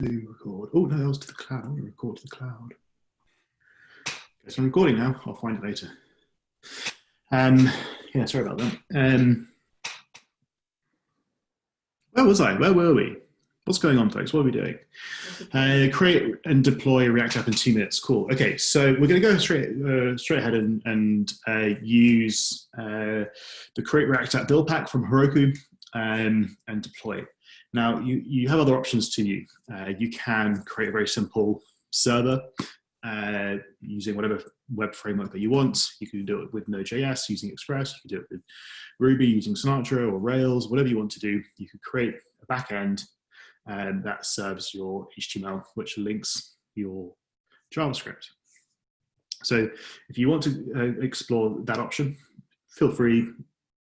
Do record. Oh no, that was to the cloud. I want to record to the cloud. Okay, so I'm recording now. I'll find it later. Yeah, sorry about that. Where was I? Where were we? What's going on, folks? What are we doing? Create and deploy a React app in 2 minutes. Cool. Okay, so we're going to go straight ahead and use the Create React App build pack from Heroku and deploy. Now, you have other options to you. You can create a very simple server using whatever web framework that you want. You can do it with Node.js using Express. You can do it with Ruby using Sinatra or Rails, whatever you want to do. You could create a backend that serves your HTML, which links your JavaScript. So if you want to explore that option, feel free.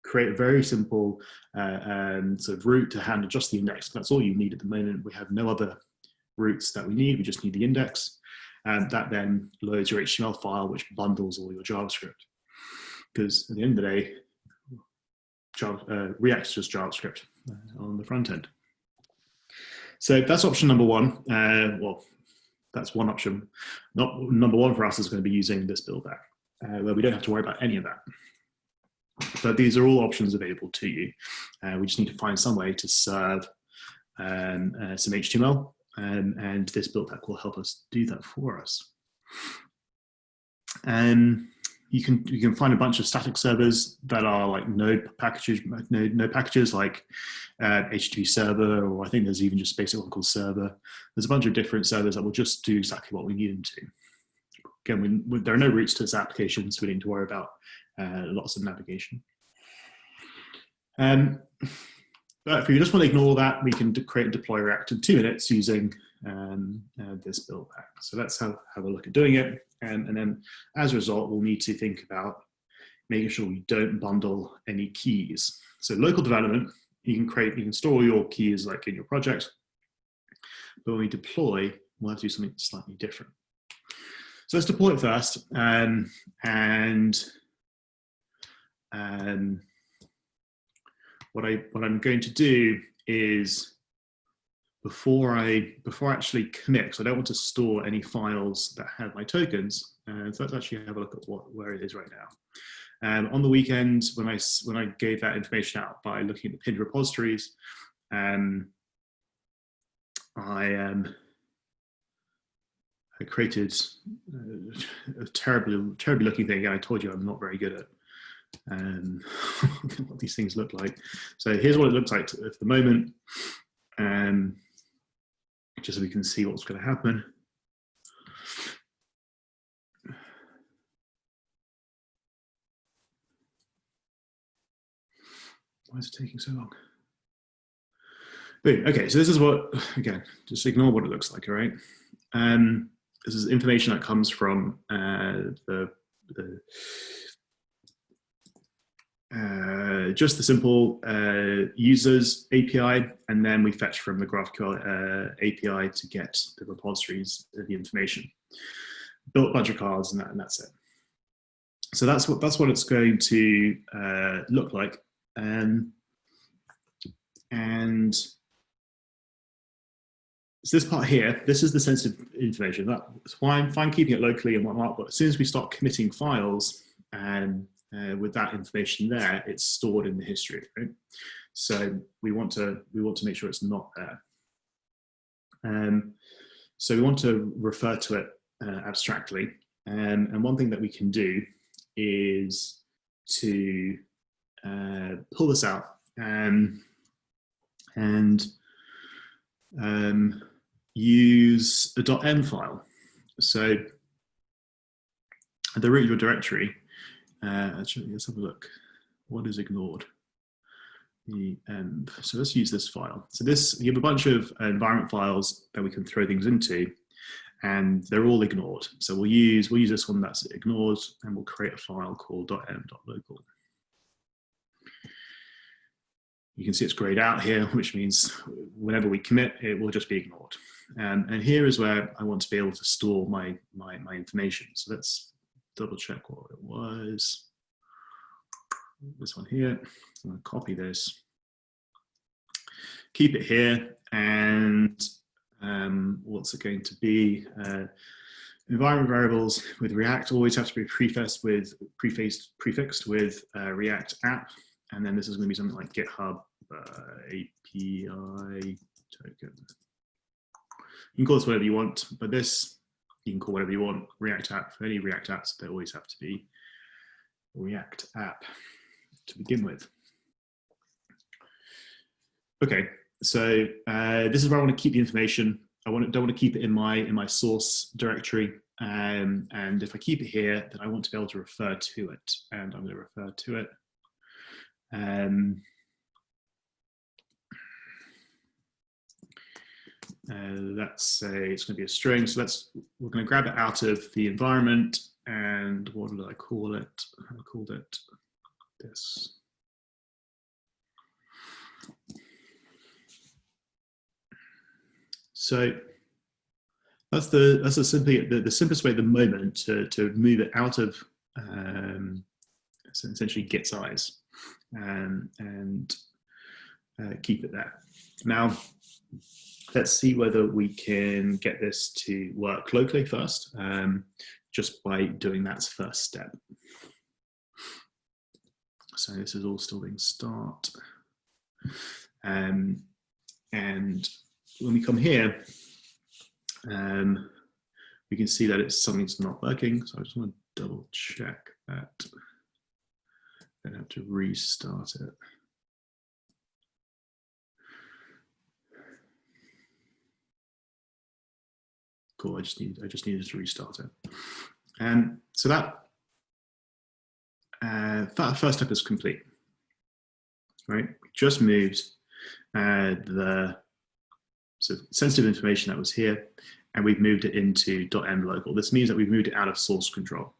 Create a very simple sort of route to handle just the index. That's all you need at the moment. We have no other routes that we need. We just need the index. And that then loads your HTML file, which bundles all your JavaScript. Because at the end of the day, React is just JavaScript on the front end. So that's option number one. Well, that's one option. Number one for us is going to be using this build back, where we don't have to worry about any of that. But these are all options available to you. We just need to find some way to serve some HTML, and this build pack will help us do that for us. You can find a bunch of static servers that are like node packages like HTTP server, or I think there's even just a basic one called server. There's a bunch of different servers that will just do exactly what we need them to. Again, there are no routes to this application, so we need to worry about lots of navigation. But if you just want to ignore that, we can create and deploy React in 2 minutes using this build pack. So let's have a look at doing it. And then as a result, we'll need to think about making sure we don't bundle any keys. So local development, you can store your keys like in your project, but when we deploy, we'll have to do something slightly different. So let's deploy it first, what I'm going to do is before I actually commit, because I don't want to store any files that have my tokens. So let's actually have a look at where it is right now. On the weekend, when I gave that information out by looking at the pinned repositories, I created a terribly looking thing. I told you I'm not very good at what these things look like. So here's what it looks like at the moment, just so we can see what's going to happen. Why is it taking so long? Boom. Okay, so this is what, again, just ignore what it looks like, all right? This is information that comes from just the simple users API, and then we fetch from the GraphQL API to get the repositories, the information. Built a bunch of cards, and that's it. So that's what it's going to look like, and so this part here, this is the sensitive information. That's why I'm fine keeping it locally and whatnot, but as soon as we start committing files, with that information there, it's stored in the history, right? So we want to make sure it's not there. So we want to refer to it abstractly, and one thing that we can do is to pull this out and use a .m file. So at the root of your directory, actually, let's have a look. What is ignored? So let's use this file. So you have a bunch of environment files that we can throw things into, and they're all ignored. So we'll use this one that's ignored, and we'll create a file called .m.local. You can see it's grayed out here, which means whenever we commit, it will just be ignored. And here is where I want to be able to store my information. So let's double check what it was. This one here. I'm going to copy this, keep it here, and What's it going to be? Environment variables with React always have to be prefixed with React app, and then this is going to be something like GitHub API token. You can call this whatever you want, but this you can call whatever you want. React app, for any React apps, they always have to be React app to begin with. Okay, so this is where I want to keep the information. I don't want to keep it in my source directory, and if I keep it here, then I want to be able to refer to it, and I'm going to refer to it. Let's say it's going to be a string, so we're going to grab it out of the environment, and what did I call it? I called it this. So that's the simplest way at the moment to move it out of essentially Git size and keep it there. Now let's see whether we can get this to work locally first, just by doing that first step. So this is all still being start, and when we come here, we can see that something's not working. So I just want to double check that. I don't have to restart it. Cool. I just needed to restart it. And so that first step is complete. Right? We just moved the sensitive information that was here, and we've moved it into .env local. This means that we've moved it out of source control.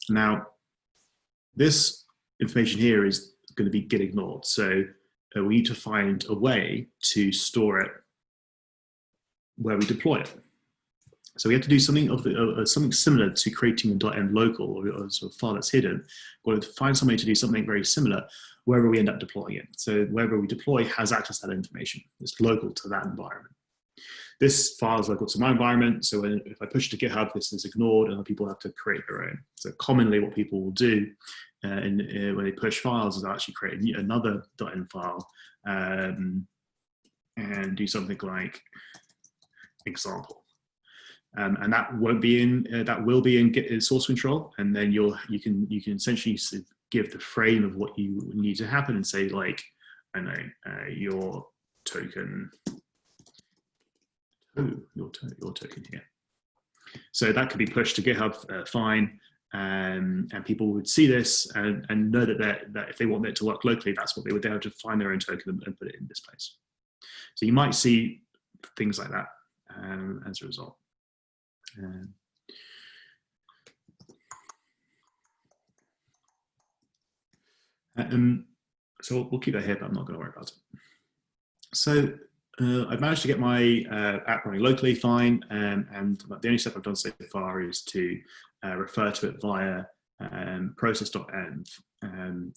Now, this information here is going to be Git ignored. So we need to find a way to store it where we deploy it. So we have to do something similar to creating a .env local or a sort of file that's hidden. We've got to find some way to do something very similar wherever we end up deploying it. So wherever we deploy has access to that information. It's local to that environment. This file is local to my environment. So if I push to GitHub, this is ignored and people have to create their own. So commonly what people will do when they push files is actually create another .env file and do something like example. And that won't be in that will be in Git source control, and then you can essentially give the frame of what you need to happen and say, like, I know your token, your token here. So that could be pushed to GitHub, fine, and people would see this and know that if they want it to work locally, that's what they would be able to find their own token and put it in this place. So you might see things like that as a result. So we'll keep that here, but I'm not going to worry about it. So I've managed to get my app running locally fine, and the only step I've done so far is to refer to it via process.env.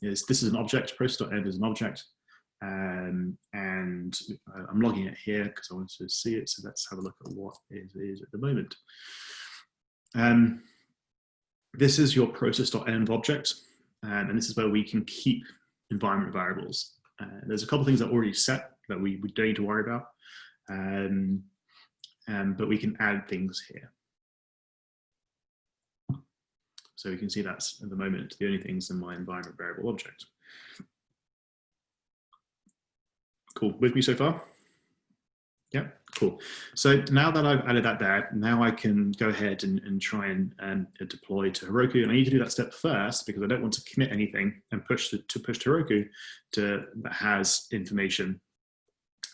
This is an object. Process.env is an object, and I'm logging it here because I want to see it. So let's have a look at what it is at the moment. This is your process.env object, and this is where we can keep environment variables. There's a couple of things that are already set that we don't need to worry about, but we can add things here. So we can see that's at the moment the only things in my environment variable object. Cool, with me so far? Yeah, cool. So now that I've added that there, now I can go ahead and try and deploy to Heroku. And I need to do that step first because I don't want to commit anything and push to Heroku that has information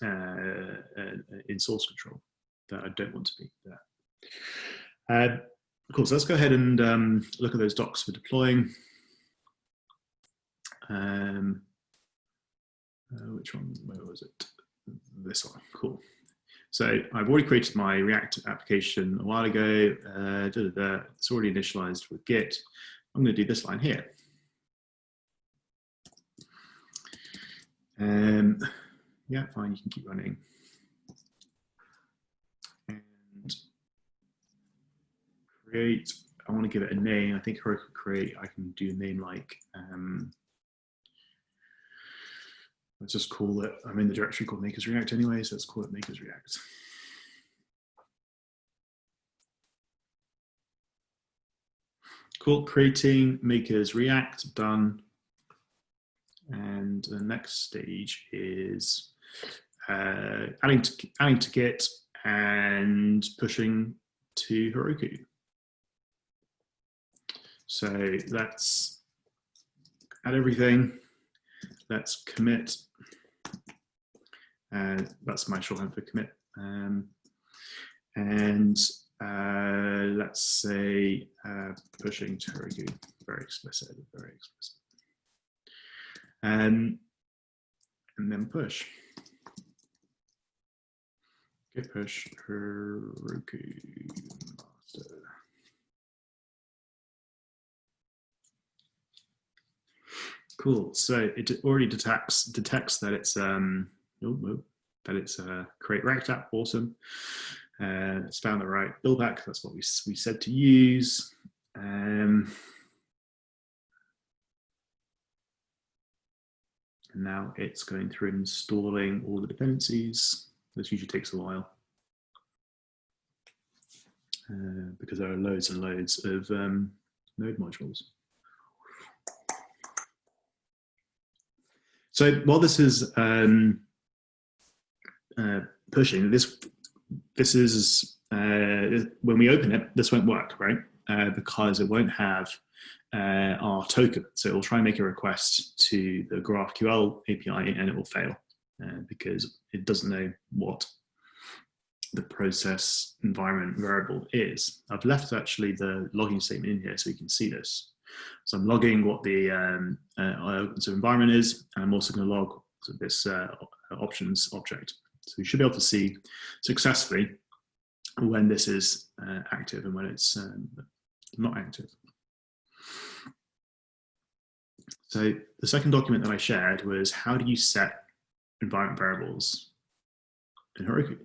in source control that I don't want to be there. Cool, so let's go ahead and look at those docs for deploying. Which one, where was it? This one, cool. So I've already created my React application a while ago. It's already initialized with Git. I'm going to do this line here. Yeah, fine, you can keep running. create. I want to give it a name. I think Heroku create. I can do a name like. Let's just call it. I'm in the directory called Makers React anyway, so let's call it Makers React. Cool. Creating Makers React done. And the next stage is adding to Git and pushing to Heroku. So let's add everything. Let's commit. That's my shorthand for commit. Let's say pushing to Heroku. Very explicit, very explicit. And then push. Git push Heroku master. Cool. So it already detects that it's create React app. Awesome. It's found the right build back. That's what we said to use. And now it's going through and installing all the dependencies. This usually takes a while because there are loads and loads of node modules. So while this is pushing, this is when we open it, this won't work, right? Because it won't have our token. So it will try and make a request to the GraphQL API and it will fail because it doesn't know what the process environment variable is. I've left actually the logging statement in here so you can see this. So I'm logging what the environment is, and I'm also going to log this options object. So you should be able to see successfully when this is active and when it's not active. So the second document that I shared was how do you set environment variables in Heroku?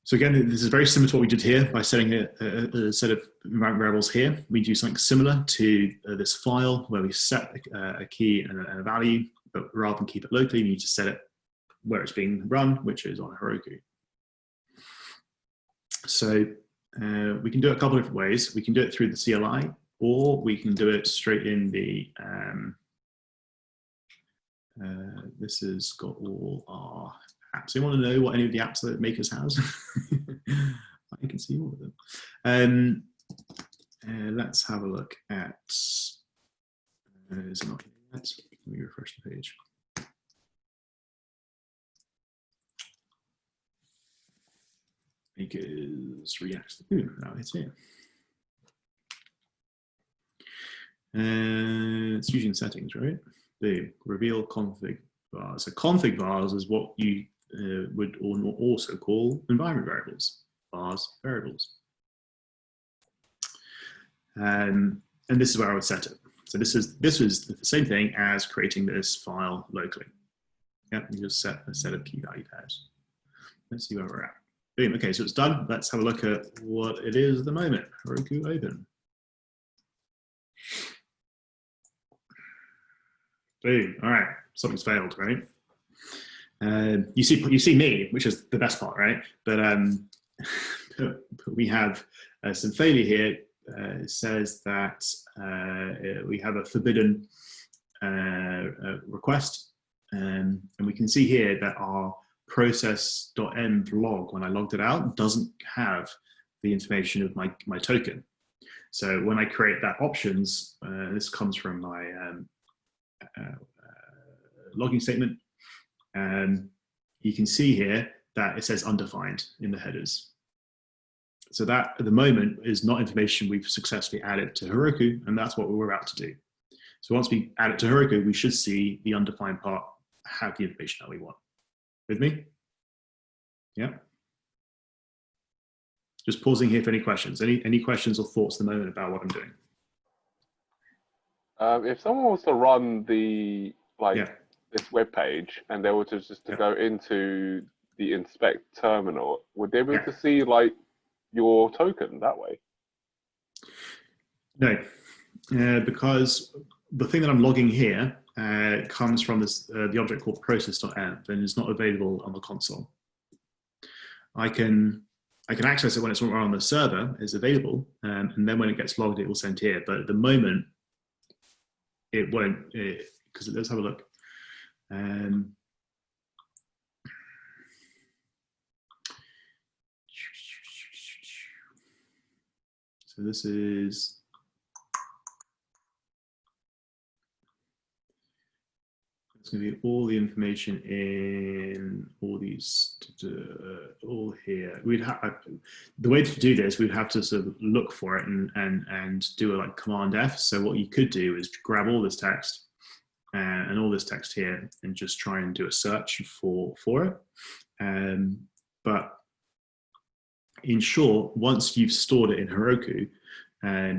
So again, this is very similar to what we did here by setting a set of environment variables here. We do something similar to this file where we set a key and a value, but rather than keep it locally, we need to set it where it's being run, which is on Heroku. So we can do it a couple of different ways. We can do it through the CLI, or we can do it straight in the, this has got all our apps. You want to know what any of the apps that Makers has? I can see all of them. Let's have a look at, is it not here yet? Let me refresh the page. Makers React. Ooh, now it's here. It's using settings, right? Boom. Reveal config vars. So config vars is what you would also call environment variables. Vars variables. And this is where I would set it. So this was the same thing as creating this file locally. Yeah, you just set a set of key value pairs. Let's see where we're at. Boom. Okay, so it's done. Let's have a look at what it is at the moment. Heroku open. Boom. All right, something's failed, right? You see me, which is the best part, right? But we have some failure here. It says that we have a forbidden request, and we can see here that our process.env log, when I logged it out, doesn't have the information of my token. So when I create that options, this comes from my logging statement, and you can see here that it says undefined in the headers. So that at the moment is not information we've successfully added to Heroku, and that's what we're about to do. So once we add it to Heroku, we should see the undefined part have the information that we want. With me? Yeah. Just pausing here for any questions. Any questions or thoughts at the moment about what I'm doing? If someone was to run the this web page and they were to go into the inspect terminal, would they be able to see like your token that way? No, because the thing that I'm logging here comes from this, the object called process.env, and is not available on the console. I can access it when it's on the server, it's available, and then when it gets logged, it will send here. But at the moment, it won't, because let's have a look. So this is, it's going to be all the information in all these, all here. We'd have, the way to do this, we'd have to sort of look for it and do a like Command F. So what you could do is grab all this text and all this text here and just try and do a search for it. But in short, once you've stored it in Heroku,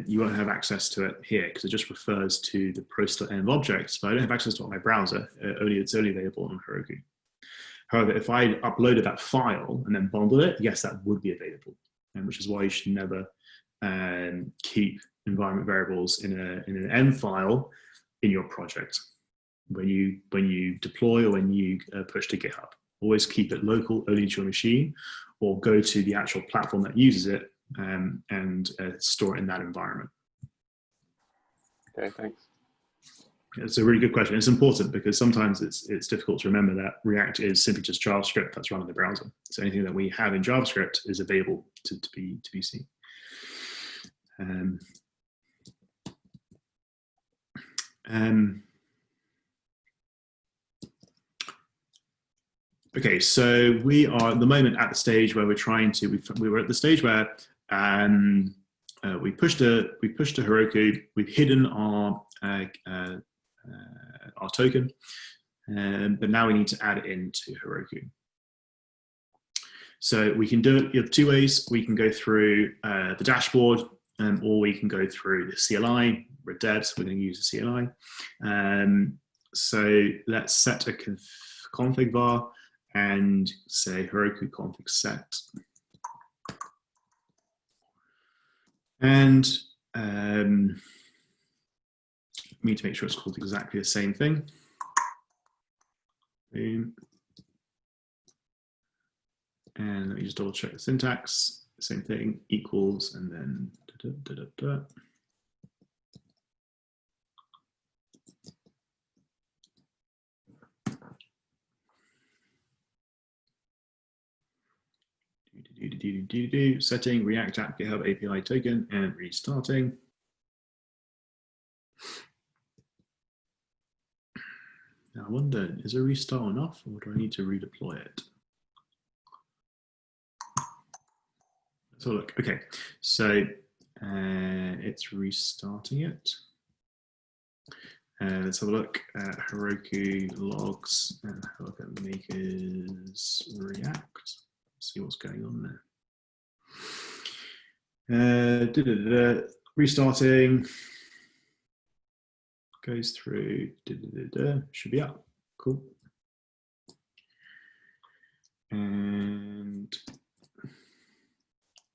you won't have access to it here because it just refers to the process.env objects, but I don't have access to it on my browser. It's only available on Heroku. However, if I uploaded that file and then bundled it, yes, that would be available, which is why you should never keep environment variables in an env file in your project when you deploy or when you push to GitHub. Always keep it local, only to your machine, or go to the actual platform that uses it and store it in that environment. Okay, thanks. It's a really good question. It's important because sometimes it's difficult to remember that React is simply just JavaScript that's run in the browser. So anything that we have in JavaScript is available to be seen. Okay, so we are at the moment at the stage where we're trying to. We were at the stage where we pushed to Heroku. We've hidden our token, but now we need to add it into Heroku. So we can do it in two ways. We can go through the dashboard, or we can go through the CLI. We're devs, we're going to use the CLI. So let's set a config var and say Heroku config set. And we need to make sure it's called exactly the same thing. Boom. And let me just double check the syntax. Same thing, equals, and then setting React app GitHub API token and restarting. Now I wonder, is a restart enough, or do I need to redeploy it? Let's have a look. Okay, so it's restarting it. Let's have a look at Heroku logs and have a look at makers React. See what's going on there. Restarting, goes through, should be up, cool. And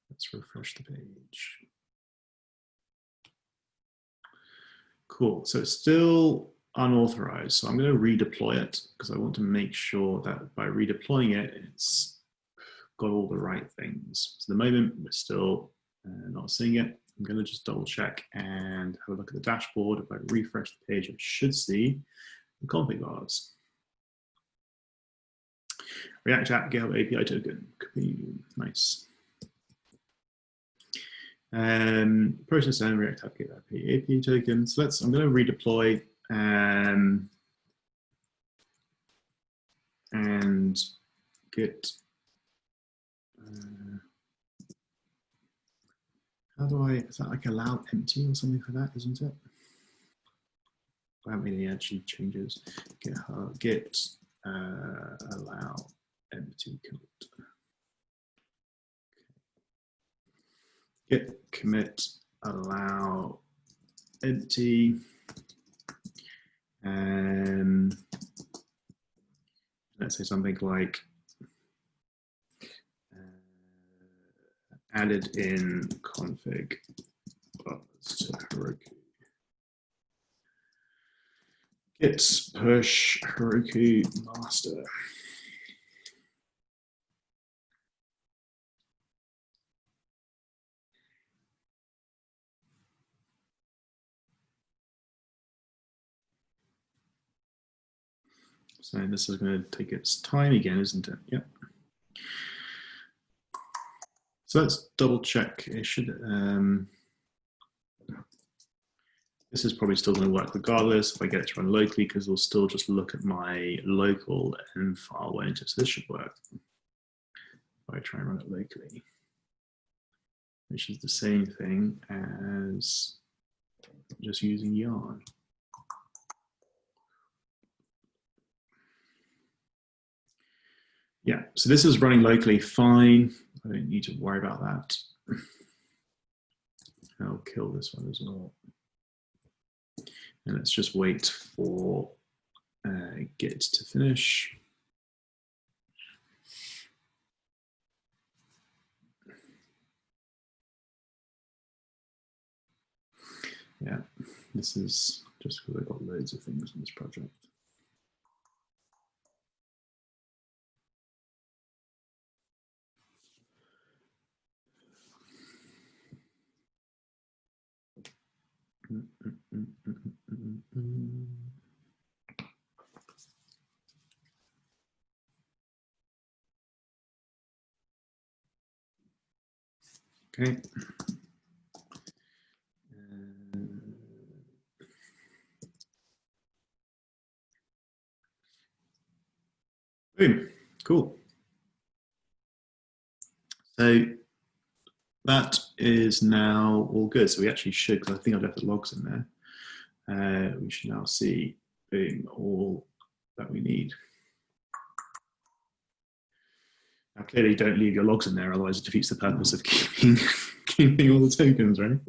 let's refresh the page. Cool, so it's still unauthorized, so I'm going to redeploy it because I want to make sure that by redeploying it, it's got all the right things. So at the moment, we're still not seeing it. I'm going to just double check and have a look at the dashboard. If I refresh the page, I should see the config bars. React app GitHub API token. Nice. Process and React app GitHub API token. So I'm going to redeploy and git. How do I, is that like allow empty or something for that, isn't it? I haven't made any actually changes. Git allow empty commit. Git commit allow empty. And let's say something like added in config to Heroku. Git push Heroku master. So this is going to take its time again, isn't it? Yep. So let's double check. It should. This is probably still going to work regardless if I get it to run locally, because it'll still just look at my local env file, won't it? So this should work. If I try and run it locally, which is the same thing as just using yarn. Yeah, so this is running locally fine. I don't need to worry about that. I'll kill this one as well. And let's just wait for Git to finish. Yeah, this is just because I've got loads of things in this project. Okay. Boom. Cool. So that is now all good. So we actually should, because I think I left the logs in there. We should now see, boom, all that we need. Now, clearly, don't leave your logs in there, otherwise it defeats the purpose of keeping all the tokens, right?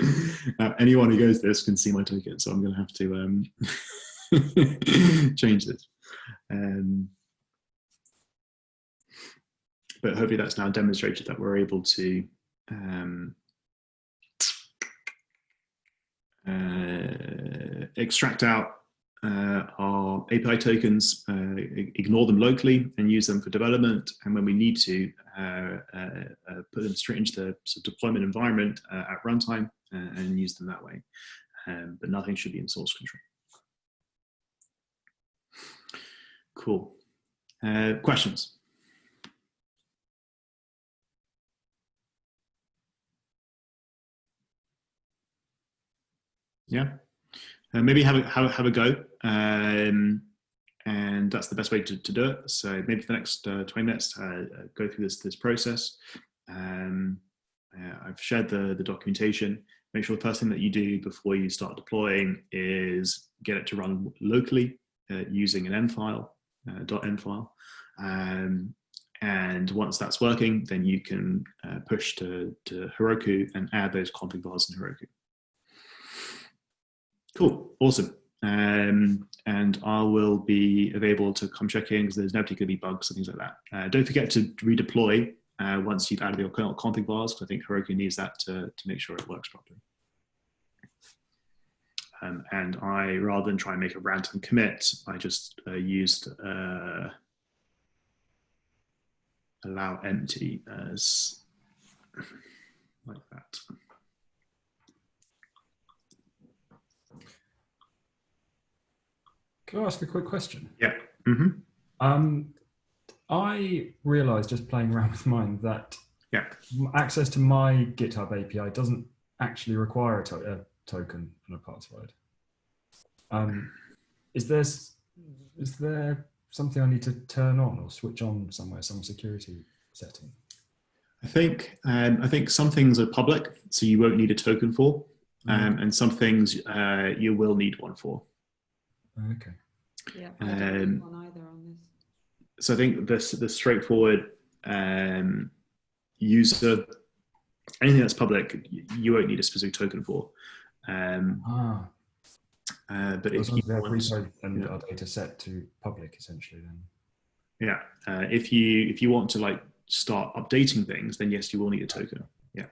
Anyone who goes this can see my token, so I'm going to have to change this. But hopefully that's now demonstrated that we're able to extract out our API tokens, ignore them locally and use them for development. And when we need to, put them straight into the deployment environment at runtime and use them that way. But nothing should be in source control. Cool. Questions? Yeah. Maybe have a go, and that's the best way to do it. So maybe for the next 20 minutes, go through this process. I've shared the documentation. Make sure the first thing that you do before you start deploying is get it to run locally using an .env file, and once that's working, then you can push to Heroku and add those config bars in Heroku. Cool, awesome. And I will be available to come check in because there's inevitably going to be bugs and things like that. Don't forget to redeploy once you've added your config bars, because I think Heroku needs that to make sure it works properly. And I, rather than try and make a random commit, I just used allow empty as like that. Can I ask a quick question? Yeah. Mm-hmm. I realized just playing around with mine that access to my GitHub API doesn't actually require a token and a password. Is there something I need to turn on or switch on somewhere, some security setting? I think some things are public, so you won't need a token for, and some things you will need one for. Okay. Yeah, I don't need one either on this. So I think the straightforward user, anything that's public, you won't need a specific token for. But if you want repo and our data set to public, essentially, then if you want to like start updating things, then yes, you will need a token. Yeah.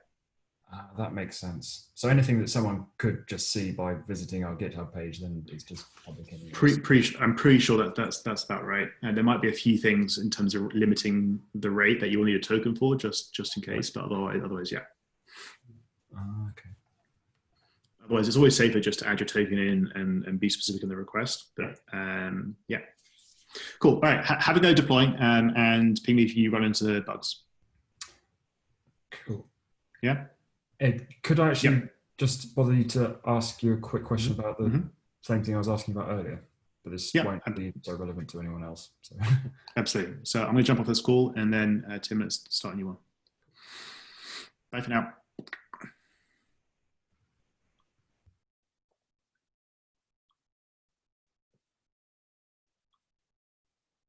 That makes sense. So anything that someone could just see by visiting our GitHub page, then it's just public anyways. I'm pretty sure that's about right. And there might be a few things in terms of limiting the rate that you will need a token for, just in case. But otherwise, yeah. Okay. Otherwise, it's always safer just to add your token in and be specific in the request. But yeah, cool. All right, have a go deploying, and ping me if you run into bugs. Cool. Yeah. Could I actually just bother you to ask you a quick question about the same thing I was asking about earlier? But this won't be so relevant to anyone else. So. Absolutely. So I'm going to jump off this call and then 10 minutes to start a new one. Bye for now.